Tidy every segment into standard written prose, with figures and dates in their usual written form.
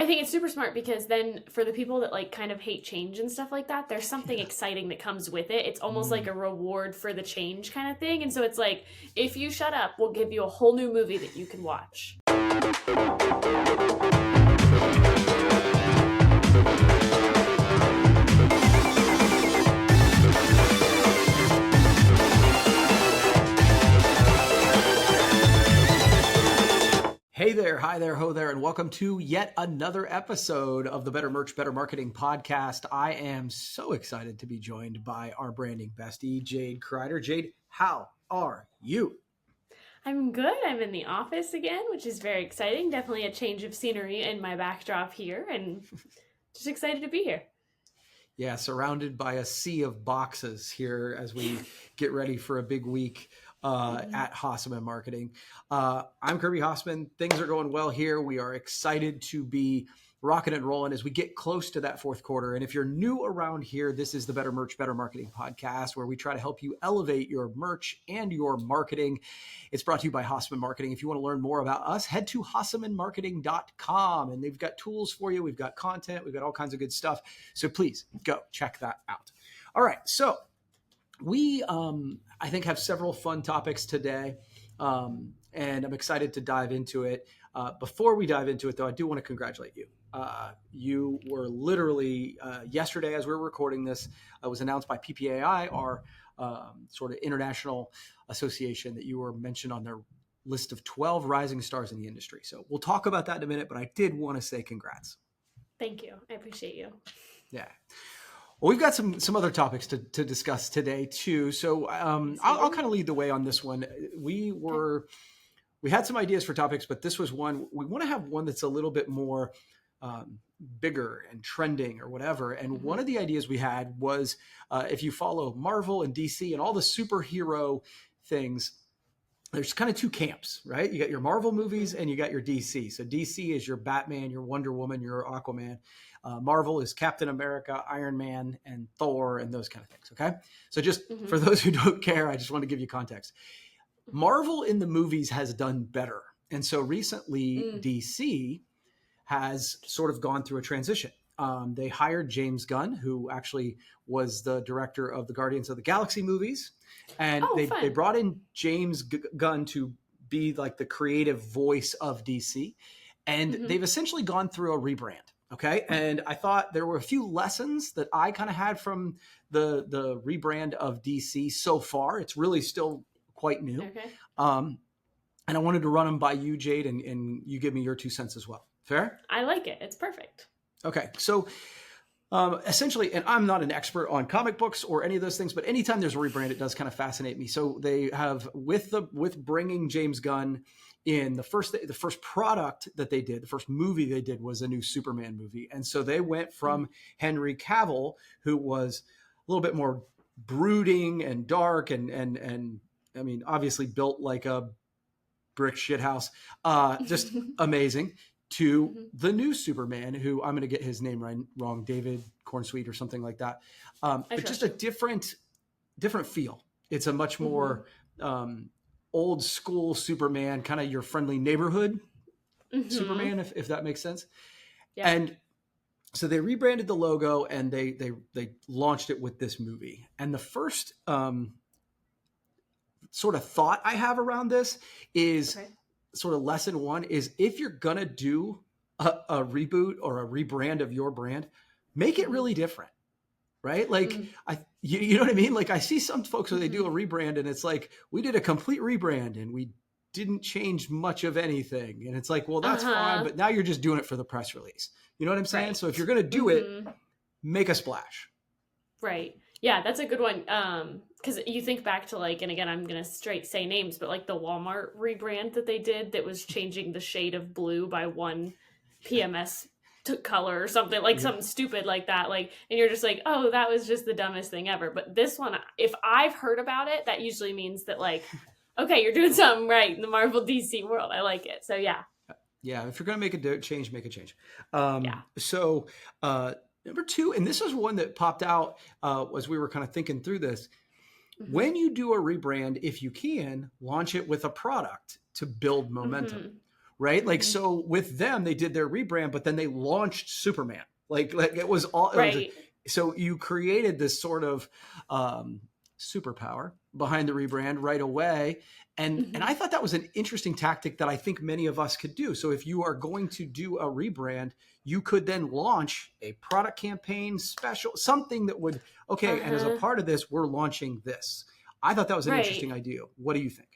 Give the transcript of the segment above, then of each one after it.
I think it's super smart because then for the people that like kind of hate change and stuff like that, there's something exciting that comes with it. It's almost like a reward for the change kind of thing. And so it's like, if you shut up, we'll give you a whole new movie that you can watch. Hey there, hi there, ho there, and welcome to yet another episode of the Better Merch, Better Marketing podcast. I am so excited to be joined by our branding bestie, Jade Kreider. Jade, how are you? I'm good. I'm in the office again, which is very exciting. Definitely a change of scenery in my backdrop here, and just excited to be here. Yeah, surrounded by a sea of boxes here as we get ready for a big week at Hasseman Marketing. I'm Kirby Hasseman. Things are going well here. We are excited to be rocking and rolling as we get close to that fourth quarter. And if you're new around here, this is the Better Merch, Better Marketing podcast, where we try to help you elevate your merch and your marketing. It's brought to you by Hasseman Marketing. If you want to learn more about us, head to hassemanmarketing.com, and they've got tools for you. We've got content. We've got all kinds of good stuff. So please go check that out. All right. So we, I think, have several fun topics today, and I'm excited to dive into it. Before we dive into it, though, I do want to congratulate you. You were literally yesterday, as we were recording this, it was announced by PPAI, our sort of international association, that you were mentioned on their list of 12 rising stars in the industry. So we'll talk about that in a minute, but I did want to say congrats. Thank you. I appreciate you. Yeah. Well, we've got some other topics to discuss today too. So I'll kind of lead the way on this one. We had some ideas for topics, but this was one. We want to have one that's a little bit more bigger and trending or whatever. And one of the ideas we had was if you follow Marvel and DC and all the superhero things, there's kind of two camps, right? You got your Marvel movies and you got your DC. So DC is your Batman, your Wonder Woman, your Aquaman. Marvel is Captain America, Iron Man, and Thor, and those kind of things. Okay. So just for those who don't care, I just want to give you context. Marvel in the movies has done better. And so recently DC has sort of gone through a transition. They hired James Gunn, who actually was the director of the Guardians of the Galaxy movies. And they brought in James Gunn to be like the creative voice of DC. And they've essentially gone through a rebrand. Okay. And I thought there were a few lessons that I kind of had from the rebrand of DC so far. It's really still quite new. Okay. And I wanted to run them by you, Jade, and you give me your 2 cents as well. Fair? I like it. It's perfect. Okay. So essentially, and I'm not an expert on comic books or any of those things, but anytime there's a rebrand, it does kind of fascinate me. So they have, with bringing James Gunn in, the first product that they did, the first movie they did was a new Superman movie. And so they went from Henry Cavill, who was a little bit more brooding and dark and I mean, obviously built like a brick shit house, just amazing, to the new Superman, who I'm going to get his name wrong, David Cornsweet or something like that. But just a different feel. It's a much more old school Superman, kind of your friendly neighborhood Superman, if that makes sense. Yeah. And so they rebranded the logo and they launched it with this movie. And the first sort of thought I have around this is sort of lesson one is, if you're going to do a reboot or a rebrand of your brand, make it really different, right? Like you know what I mean? Like I see some folks where they do a rebrand and it's like, we did a complete rebrand and we didn't change much of anything. And it's like, well, that's fine, but now you're just doing it for the press release. You know what I'm saying? Right. So if you're going to do it, make a splash. Right. Yeah, that's a good one. Because you think back to like, and again, I'm going to straight say names, but like the Walmart rebrand that they did that was changing the shade of blue by one PMS color or something, like something stupid like that. Like, and you're just like, oh, that was just the dumbest thing ever. But this one, if I've heard about it, that usually means that like, okay, you're doing something right in the Marvel DC world. I like it. So yeah. Yeah. If you're going to make a change, make a change. So, number two, and this was one that popped out as we were kind of thinking through this. When you do a rebrand, if you can, launch it with a product to build momentum, right? Like, Mm-hmm. so with them, they did their rebrand, but then they launched Superman. Like it was all, Right. so you created this sort of superpower behind the rebrand right away. And Mm-hmm. I thought that was an interesting tactic that I think many of us could do. So if you are going to do a rebrand, you could then launch a product campaign special, something that would, okay, and as a Uh-huh. part of this, we're launching this. I thought that was an Right. interesting idea. What do you think?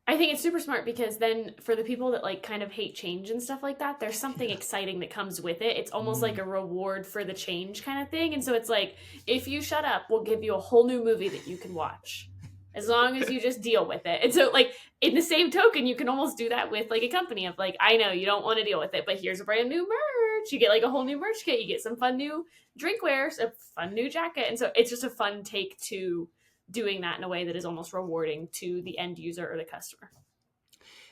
I think it's super smart because then for the people that like kind of hate change and stuff like that, there's something Yeah. exciting that comes with it. It's almost like Mm. a reward for the change kind of thing. And so it's like, if you shut up, we'll give you a whole new movie that you can watch as long as you just deal with it. And so like in the same token, you can almost do that with like a company of like, I know you don't want to deal with it, but here's a brand new merch. You get like a whole new merch kit. You get some fun new drinkware, a fun new jacket. And so it's just a fun take to doing that in a way that is almost rewarding to the end user or the customer.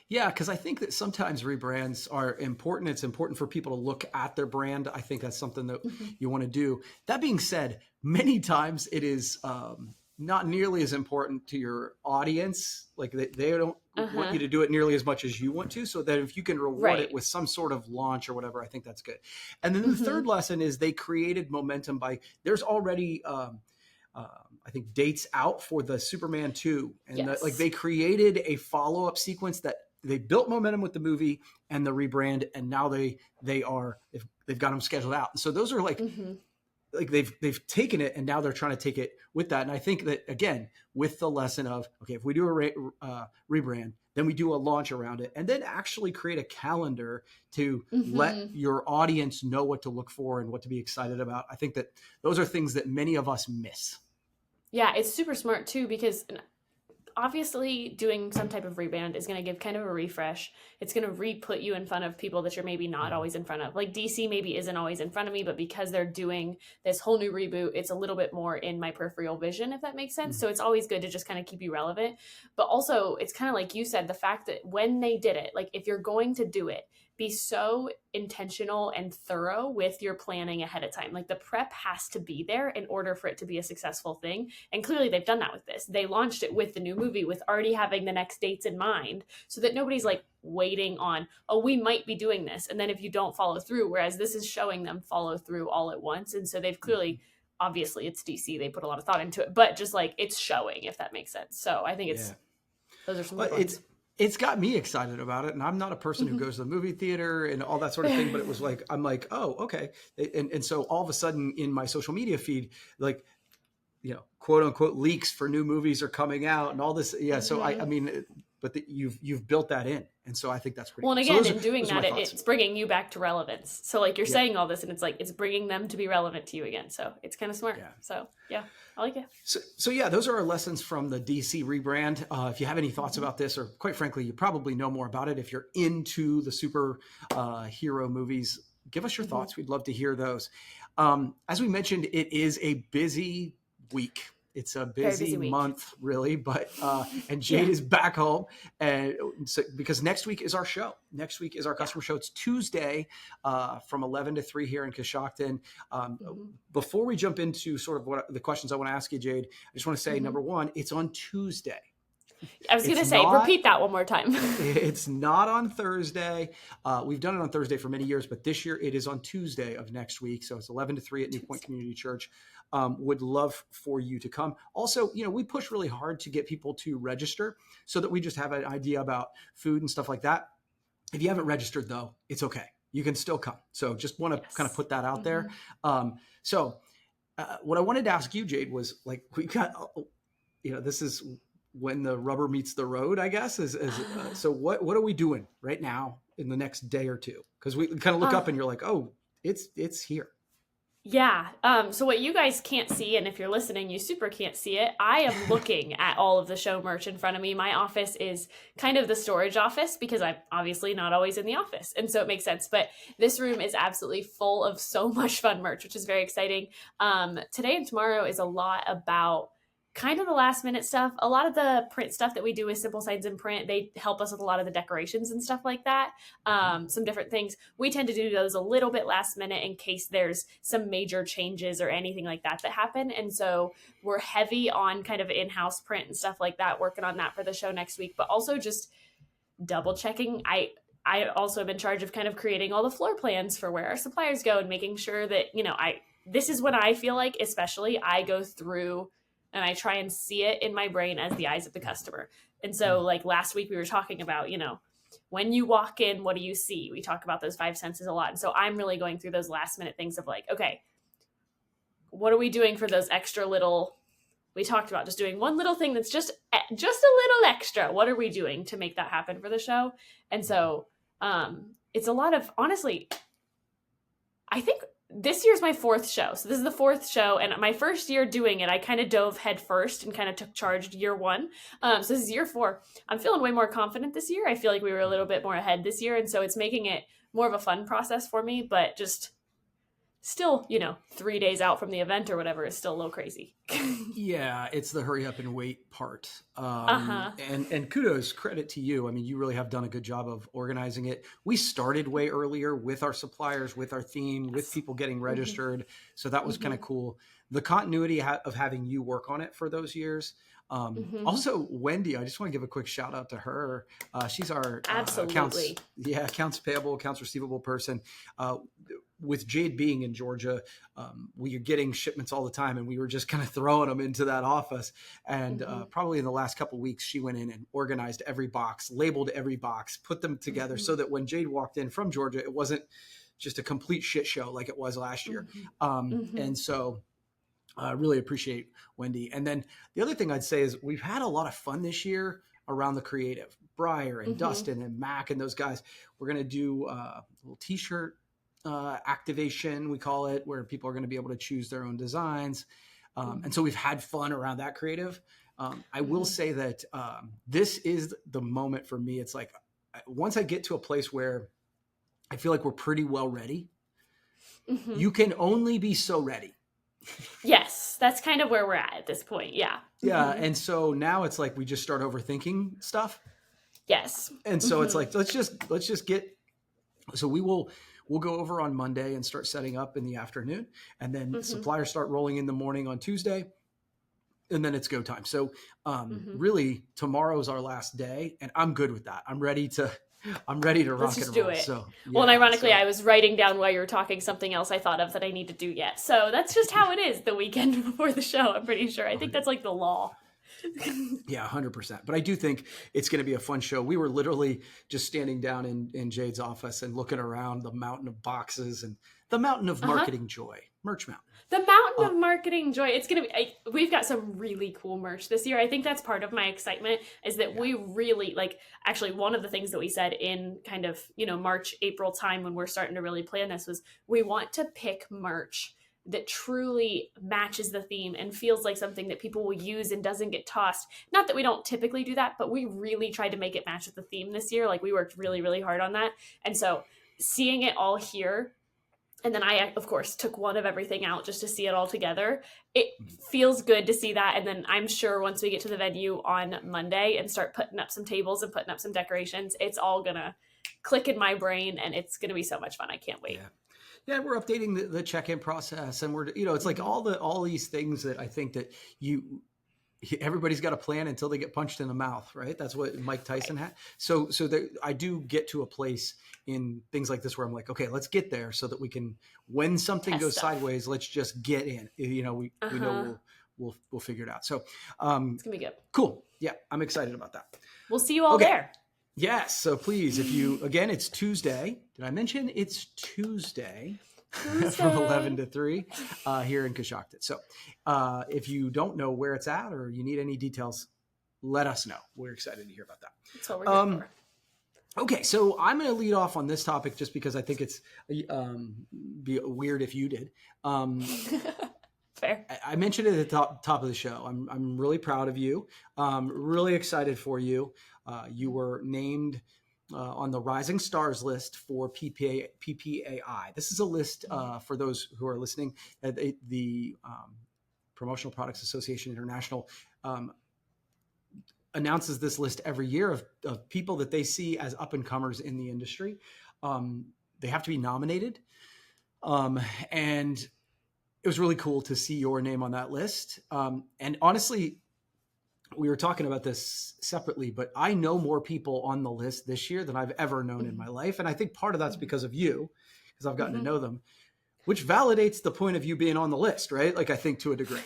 Yeah, because I think that sometimes rebrands are important. It's important for people to look at their brand. I think that's something that Mm-hmm. you want to do. That being said, many times it is not nearly as important to your audience. Like they don't want Uh-huh. you to do it nearly as much as you want to. So that if you can reward it Right. with some sort of launch or whatever, I think that's good. And then the Mm-hmm. third lesson is they created momentum by there's already I think dates out for the Superman 2, and like Yes. they created a follow-up sequence that they built momentum with the movie and the rebrand, and now they've got them scheduled out. And so those are Mm-hmm. like they've taken it, and now they're trying to take it with that. And I think that again, with the lesson of okay, if we do a rebrand, then we do a launch around it, and then actually create a calendar to let Mm-hmm. your audience know what to look for and what to be excited about. I think that those are things that many of us miss. Yeah, it's super smart too because obviously doing some type of rebrand is going to give kind of a refresh. It's going to re-put you in front of people that you're maybe not always in front of. Like DC maybe isn't always in front of me, but because they're doing this whole new reboot, it's a little bit more in my peripheral vision, if that makes sense. Mm-hmm. So it's always good to just kind of keep you relevant. But also, it's kind of like you said, the fact that when they did it, like if you're going to do it, be so intentional and thorough with your planning ahead of time. Like the prep has to be there in order for it to be a successful thing. And clearly they've done that with this. They launched it with the new movie with already having the next dates in mind so that nobody's like waiting on, oh, we might be doing this. And then if you don't follow through, whereas this is showing them follow through all at once. And so they've clearly, obviously it's DC, they put a lot of thought into it, but just like it's showing, if that makes sense. So I think those are some good ones. It's got me excited about it. And I'm not a person who Mm-hmm. goes to the movie theater and all that sort of thing, but it was like, I'm like, oh, okay. And so all of a sudden in my social media feed, like, quote unquote leaks for new movies are coming out and all this. Yeah. So I mean, but you've built that in. And so I think that's pretty Well, and cool. again, So in doing that, it's bringing you back to relevance. So like you're saying all this and it's like, it's bringing them to be relevant to you again. So it's kind of smart. Yeah. So yeah, I like it. So yeah, those are our lessons from the DC rebrand. If you have any thoughts about this, or quite frankly, you probably know more about it. If you're into the super hero movies, give us your thoughts. We'd love to hear those. As we mentioned, it is a busy week. It's a busy month, really, but and Jade is back home, and so, because next week is our show. Next week is our customer show. It's Tuesday from 11 to 3 here in Coshocton. Before we jump into sort of what the questions I want to ask you, Jade, I just want to say, number one, it's on Tuesday. I was going to say, repeat that one more time. It's not on Thursday. We've done it on Thursday for many years, but this year it is on Tuesday of next week. So it's 11 to 3 at New Point Community Church. Would love for you to come. Also, we push really hard to get people to register so that we just have an idea about food and stuff like that. If you haven't registered, though, it's okay. You can still come. So just want to kind of put that out there. So what I wanted to ask you, Jade, was like, we got, this is when the rubber meets the road, I guess. So what are we doing right now in the next day or two? Because we kind of look up and you're like, oh, it's here. Yeah. So what you guys can't see, and if you're listening, you super can't see it. I am looking at all of the show merch in front of me. My office is kind of the storage office because I'm obviously not always in the office. And so it makes sense. But this room is absolutely full of so much fun merch, which is very exciting. Today and tomorrow is a lot about kind of the last minute stuff. A lot of the print stuff that we do with Simple Signs and Print, they help us with a lot of the decorations and stuff like that. Some different things. We tend to do those a little bit last minute in case there's some major changes or anything like that happen. And so we're heavy on kind of in-house print and stuff like that, working on that for the show next week, but also just double checking. I also am in charge of kind of creating all the floor plans for where our suppliers go and making sure that, this is when I feel like, especially, I go through and I try and see it in my brain as the eyes of the customer. And so like last week we were talking about, when you walk in, what do you see? We talk about those five senses a lot. And so I'm really going through those last minute things of like, okay, what are we doing for those extra little, we talked about just doing one little thing that's just a little extra. What are we doing to make that happen for the show? And so it's a lot of, honestly, I think this year's my fourth show. So this is the fourth show. And my first year doing it, I kind of dove head first and kind of took charge year one. So this is year 4. I'm feeling way more confident this year. I feel like we were a little bit more ahead this year. And so it's making it more of a fun process for me, but just still, 3 days out from the event or whatever is still a little crazy. Yeah, it's the hurry up and wait part. And kudos, credit to you. I mean, you really have done a good job of organizing it. We started way earlier with our suppliers, with our theme, with people getting registered. So that was kind of cool. The continuity of having you work on it for those years. Also, Wendy, I just want to give a quick shout out to her. She's our accounts payable, accounts receivable person. With Jade being in Georgia, we are getting shipments all the time, and we were just kind of throwing them into that office. And probably in the last couple of weeks, she went in and organized every box, labeled every box, put them together so that when Jade walked in from Georgia, it wasn't just a complete shit show like it was last year. And so I really appreciate Wendy. And then the other thing I'd say is we've had a lot of fun this year around the creative. Briar and Dustin and Mac and those guys. We're going to do a little t-shirt activation, we call it, where people are going to be able to choose their own designs. And so we've had fun around that creative. I will say that this is the moment for me. It's like, once I get to a place where I feel like we're pretty well ready, you can only be so ready. Yes, that's kind of where we're at this point. Yeah. Yeah. And so now it's like we just start overthinking stuff. Yes. And so it's like, let's just get, so we'll go over on Monday and start setting up in the afternoon, and then suppliers start rolling in the morning on Tuesday, and then it's go time. So really tomorrow's our last day, and I'm good with that. I'm ready to rock and roll. So, yeah, well, and ironically, I was writing down while you were talking something else I thought of that I need to do yet. So that's just how it is the weekend before the show. I'm pretty sure. I think that's like the law. Yeah, 100%. But I do think it's going to be a fun show. We were literally just standing down in Jade's office and looking around the mountain of boxes and the mountain of marketing joy, merch mountain. The mountain of marketing joy. It's going to be, we've got some really cool merch this year. I think that's part of my excitement is that we really actually one of the things that we said in kind of, March, April time when we're starting to really plan this was we want to pick merch that truly matches the theme and feels like something that people will use and doesn't get tossed. Not that we don't typically do that, but we really tried to make it match with the theme this year. Like we worked really, really hard on that. And so seeing it all here, and then I, of course, took one of everything out just to see it all together. It feels good to see that. And then I'm sure once we get to the venue on Monday and start putting up some tables and putting up some decorations, it's all going to click in my brain and it's going to be so much fun. I can't wait. Yeah, we're updating the check-in process, and we're, it's like all these things that I think that everybody's got a plan until they get punched in the mouth, right? That's what Mike Tyson had. So I do get to a place in things like this where I'm like, okay, let's get there so that we can, when something goes sideways, let's just get in. We know we'll figure it out. So it's gonna be good. Cool. Yeah, I'm excited about that. We'll see you all there. Yes. So please, again, it's Tuesday. Did I mention it's Tuesday from 11 to 3 here in Coshocton. So if you don't know where it's at or you need any details, let us know. We're excited to hear about that. That's what we're here for. Okay. So I'm going to lead off on this topic just because I think it's be weird if you did. Fair. I mentioned it at the top of the show. I'm really proud of you. Really excited for you. You were named on the Rising Stars list for PPAI. This is a list for those who are listening. The Promotional Products Association International announces this list every year of people that they see as up and comers in the industry. They have to be nominated, and it was really cool to see your name on that list. And honestly, we were talking about this separately, but I know more people on the list this year than I've ever known in my life. And I think part of that's because of you, because I've gotten to know them, which validates the point of you being on the list, right? Like I think to a degree.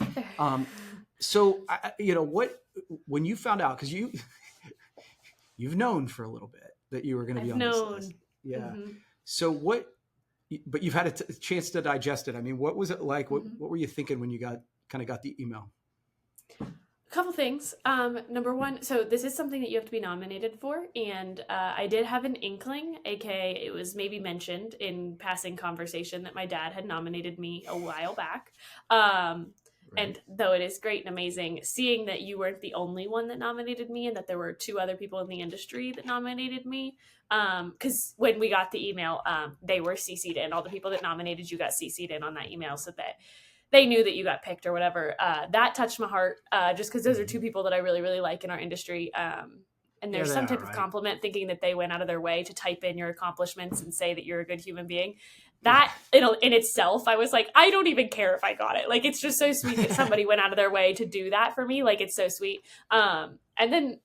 So, when you found out, because you've known for a little bit that you were going to be on this list. Yeah. So but you've had a chance to digest it. I mean, what was it like? What were you thinking when you got the email? A couple things. Number one, so this is something that you have to be nominated for, and I did have an inkling, aka it was maybe mentioned in passing conversation that my dad had nominated me a while back. And though it is great and amazing, seeing that you weren't the only one that nominated me and that there were 2 other people in the industry that nominated me, because when we got the email, they were CC'd in. All the people that nominated you got CC'd in on that email so that they knew that you got picked or whatever. That touched my heart, just because those are 2 people that I really, really like in our industry. And there's some type of compliment, thinking that they went out of their way to type in your accomplishments and say that you're a good human being. That in itself, I was like, I don't even care if I got it. Like, it's just so sweet that somebody went out of their way to do that for me. Like, it's so sweet. And then,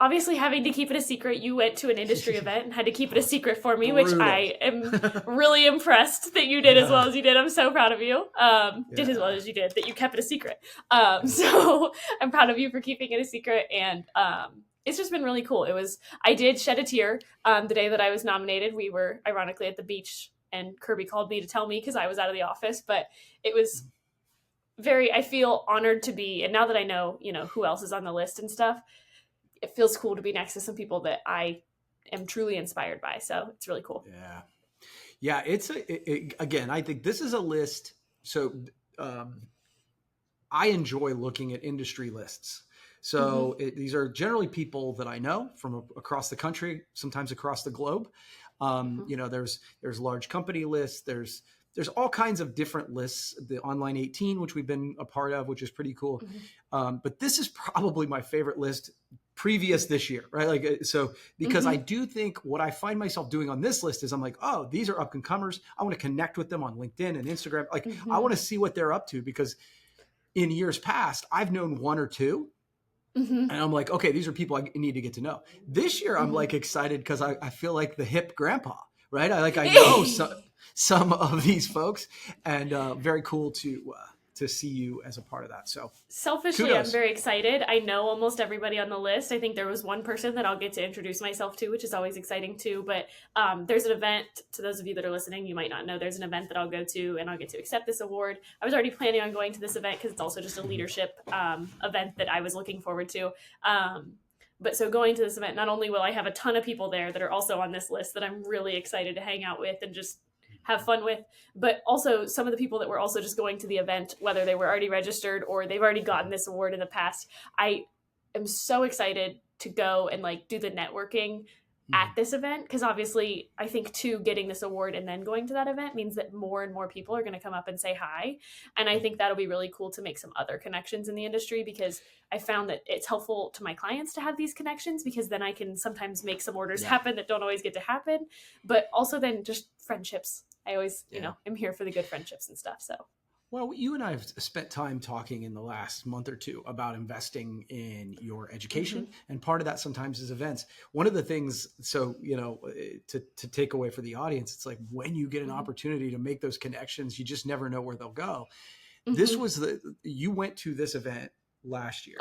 obviously having to keep it a secret, you went to an industry event and had to keep it a secret for me, which I am really impressed that you did as well as you did. I'm so proud of you. Did as well as you did, that you kept it a secret. So I'm proud of you for keeping it a secret. And, it's just been really cool. I did shed a tear, the day that I was nominated. We were ironically at the beach and Kirby called me to tell me because I was out of the office, but it was I feel honored to be, and now that I know, who else is on the list and stuff, it feels cool to be next to some people that I am truly inspired by. So it's really cool. Yeah. Yeah. Again, I think this is a list. So, I enjoy looking at industry lists. So these are generally people that I know from across the country, sometimes across the globe. There's large company lists. There's all kinds of different lists. The Online 18, which we've been a part of, which is pretty cool. But this is probably my favorite list previous this year, right? Like, so because I do think what I find myself doing on this list is I'm like, oh, these are up and comers. I want to connect with them on LinkedIn and Instagram. Like, I want to see what they're up to, because in years past, I've known 1 or 2. And I'm like, okay, these are people I need to get to know. This year, I'm like excited because I feel like the hip grandpa, right? I know some of these folks, and very cool to see you as a part of that. So selfishly, kudos. I'm very excited. I know almost everybody on the list. I think there was one person that I'll get to introduce myself to, which is always exciting too. But there's an event, to those of you that are listening, you might not know, there's an event that I'll go to and I'll get to accept this award. I was already planning on going to this event because it's also just a leadership event that I was looking forward to. But so going to this event, not only will I have a ton of people there that are also on this list that I'm really excited to hang out with and just have fun with, but also some of the people that were also just going to the event, whether they were already registered or they've already gotten this award in the past. I am so excited to go and do the networking at this event, because obviously I think too, getting this award and then going to that event means that more and more people are going to come up and say hi, and I think that'll be really cool to make some other connections in the industry, because I found that it's helpful to my clients to have these connections, because then I can sometimes make some orders happen that don't always get to happen, but also then just friendships. I always, I'm here for the good friendships and stuff. So, well, you and I have spent time talking in the last month or 2 about investing in your education. And part of that sometimes is events. One of the things, to take away for the audience, it's like when you get an opportunity to make those connections, you just never know where they'll go. This was you went to this event last year.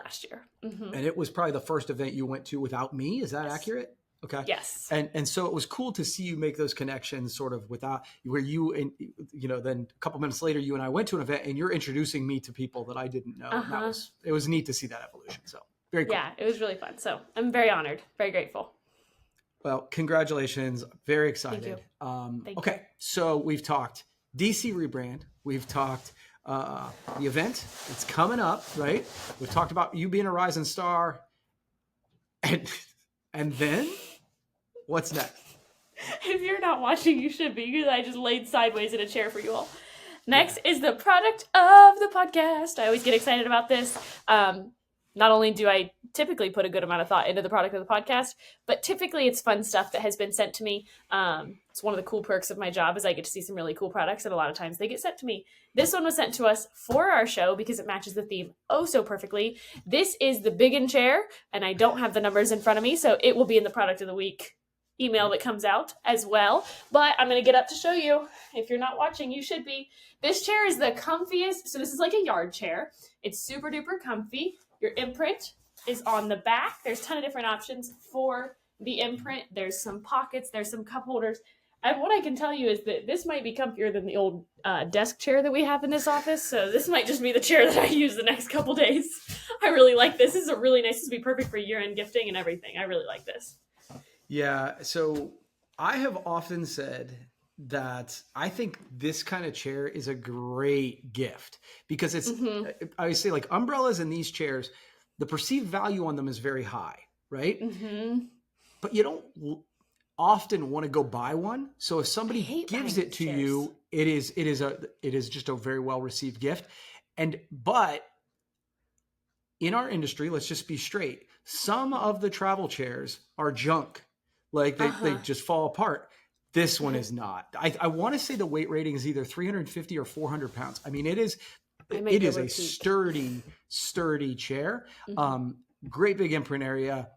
And it was probably the first event you went to without me. Is that accurate? Okay. Yes. And so it was cool to see you make those connections sort of without where you, and then a couple minutes later, you and I went to an event and you're introducing me to people that I didn't know. And it was neat to see that evolution. So very cool. Yeah, it was really fun. So I'm very honored, very grateful. Well, congratulations. Very excited. Thank you. Okay. So we've talked DC rebrand. We've talked the event. It's coming up, right? We've talked about you being a Rising Star, and then what's next? If you're not watching, you should be, because I just laid sideways in a chair for you all. Next is the product of the podcast. I always get excited about this. not only do I typically put a good amount of thought into the product of the podcast, but typically it's fun stuff that has been sent to me. It's one of the cool perks of my job is I get to see some really cool products, and a lot of times they get sent to me. This one was sent to us for our show because it matches the theme oh so perfectly. This is the Biggin chair, and I don't have the numbers in front of me, so it will be in the product of the week email that comes out as well. But I'm going to get up to show you. If you're not watching, you should be. This chair is the comfiest. So this is like a yard chair. It's super duper comfy. Your imprint is on the back. There's a ton of different options for the imprint. There's some pockets. There's some cup holders. And what I can tell you is that this might be comfier than the old desk chair that we have in this office. So this might just be the chair that I use the next couple days. I really like this. This is a really nice. This would be perfect for year-end gifting and everything. I really like this. Yeah. So I have often said that I think this kind of chair is a great gift because it's, I say like umbrellas and these chairs, the perceived value on them is very high, right? But you don't often want to go buy one. So if somebody gives it to you, it is just a very well received gift. But in our industry, let's just be straight. Some of the travel chairs are junk. Like they just fall apart. This one is not. I want to say the weight rating is either 350 or 400 pounds. I mean, it is a sturdy chair. Great big imprint area.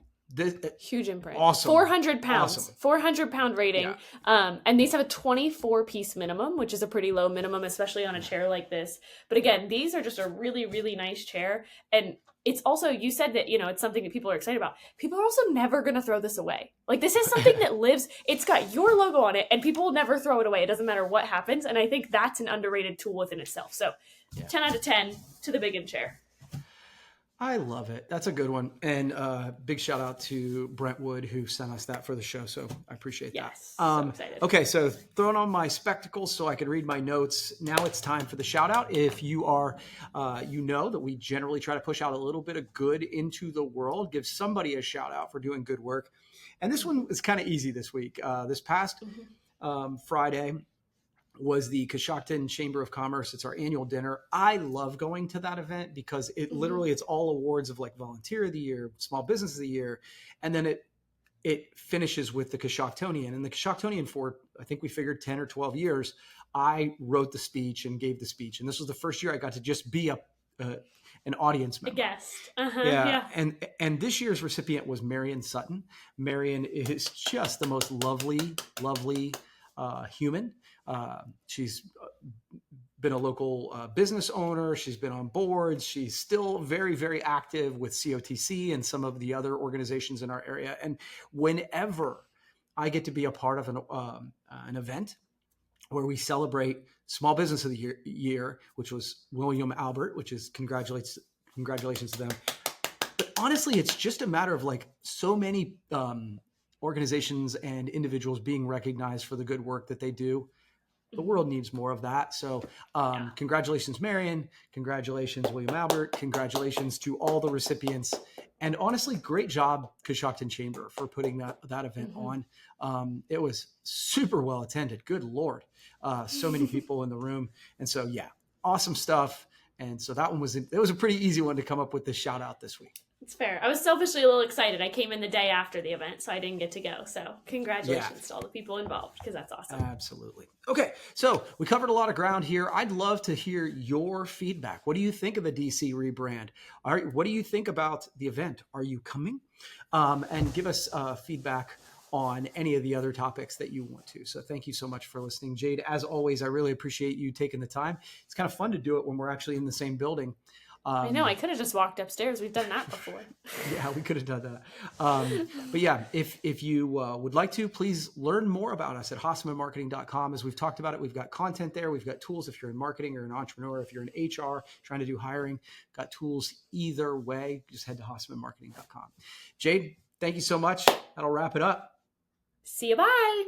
Huge imprint. Awesome. 400 pounds. Awesome. 400 pound rating. Yeah. And these have a 24 piece minimum, which is a pretty low minimum, especially on a chair like this. But again, these are just a really, really nice chair. And it's also, you said that, it's something that people are excited about. People are also never going to throw this away. Like, this is something that lives. It's got your logo on it, and people will never throw it away. It doesn't matter what happens. And I think that's an underrated tool within itself. So 10 out of 10 to the Biggin chair. I love it. That's a good one. And big shout out to Brentwood who sent us that for the show. So I appreciate that. Yes, so excited. Okay, so throwing on my spectacles so I can read my notes. Now it's time for the shout out. If you are, you know that we generally try to push out a little bit of good into the world, give somebody a shout out for doing good work. And this one is kind of easy this week. This past Friday was the Coshocton Chamber of Commerce. It's our annual dinner. I love going to that event because it literally, it's all awards of like Volunteer of the Year, Small Business of the Year. And then it finishes with the Coshochtonian. And the Coshochtonian for, I think we figured 10 or 12 years, I wrote the speech and gave the speech. And this was the first year I got to just be an audience member. A guest. Yeah. And this year's recipient was Marion Sutton. Marion is just the most lovely human. She's been a local business owner. She's been on boards. She's still very, very active with COTC and some of the other organizations in our area. And whenever I get to be a part of an event where we celebrate Small Business of the Year, which was William Albert, which is congratulations to them. But honestly, it's just a matter of like so many organizations and individuals being recognized for the good work that they do. The world needs more of that. So congratulations, Marion. Congratulations, William Albert. Congratulations to all the recipients. And honestly, great job, Coshocton Chamber, for putting that event on. It was super well attended. Good Lord. So many people in the room. And so, awesome stuff. And so that one was a pretty easy one to come up with the shout out this week. It's fair. I was selfishly a little excited. I came in the day after the event, so I didn't get to go. So congratulations to all the people involved, because that's awesome. Absolutely. Okay, so we covered a lot of ground here. I'd love to hear your feedback. What do you think of the DC rebrand? What do you think about the event? Are you coming? And give us feedback on any of the other topics that you want to. So thank you so much for listening. Jade, as always, I really appreciate you taking the time. It's kind of fun to do it when we're actually in the same building. I know. I could have just walked upstairs. We've done that before. Yeah, we could have done that. But yeah, if you would like to, please learn more about us at hassemanmarketing.com. As we've talked about it, we've got content there. We've got tools if you're in marketing or an entrepreneur, if you're in HR trying to do hiring, got tools either way. Just head to hassemanmarketing.com. Jade, thank you so much. That'll wrap it up. See you. Bye.